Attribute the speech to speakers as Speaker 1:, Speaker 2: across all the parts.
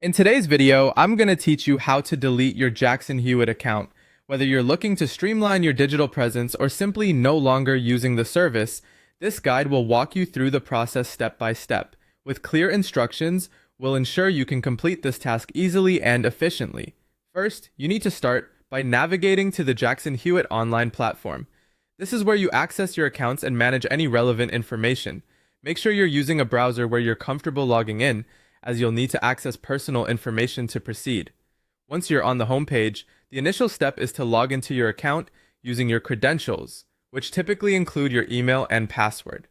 Speaker 1: In today's video, I'm going to teach you how to delete your Jackson Hewitt account. Whether you're looking to streamline your digital presence or simply no longer using the service, this guide will walk you through the process step by step. With clear instructions, we'll ensure you can complete this task easily and efficiently. First, you need to start by navigating to the Jackson Hewitt online platform. This is where you access your accounts and manage any relevant information. Make sure you're using a browser where you're comfortable logging in, as you'll need to access personal information to proceed. Once you're on the home page, the initial step is to log into your account using your credentials, which typically include your email and password.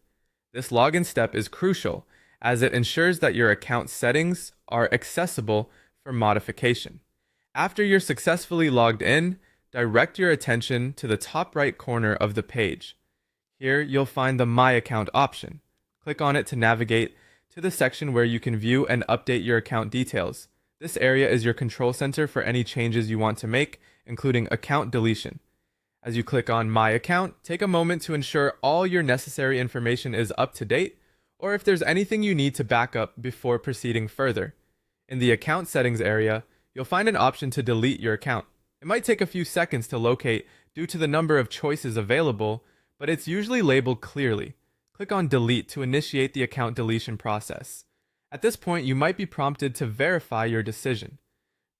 Speaker 1: This login step is crucial, as it ensures that your account settings are accessible for modification. After you're successfully logged in, direct your attention to the top right corner of the page. Here, you'll find the My Account option. Click on it to navigate to the section where you can view and update your account details. This area is your control center for any changes you want to make, including account deletion. As you click on My Account, take a moment to ensure all your necessary information is up to date, or if there's anything you need to back up before proceeding further. In the Account Settings area, you'll find an option to delete your account. It might take a few seconds to locate due to the number of choices available, but it's usually labeled clearly. Click on Delete to initiate the account deletion process. At this point, you might be prompted to verify your decision.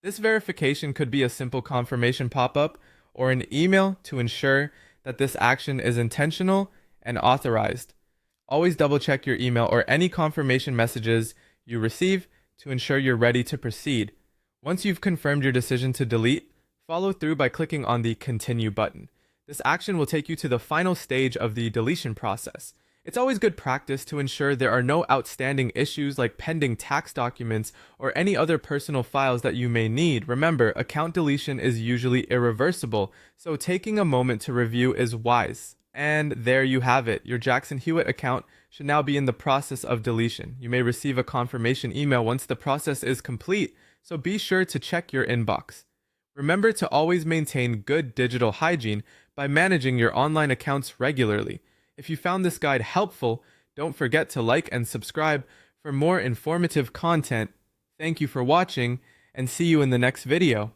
Speaker 1: This verification could be a simple confirmation pop-up or an email to ensure that this action is intentional and authorized. Always double-check your email or any confirmation messages you receive to ensure you're ready to proceed. Once you've confirmed your decision to delete, follow through by clicking on the Continue button. This action will take you to the final stage of the deletion process. It's always good practice to ensure there are no outstanding issues like pending tax documents or any other personal files that you may need. Remember, account deletion is usually irreversible, so taking a moment to review is wise. And there you have it. Your Jackson Hewitt account should now be in the process of deletion. You may receive a confirmation email once the process is complete, so be sure to check your inbox. Remember to always maintain good digital hygiene by managing your online accounts regularly. If you found this guide helpful, don't forget to like and subscribe for more informative content. Thank you for watching, and see you in the next video.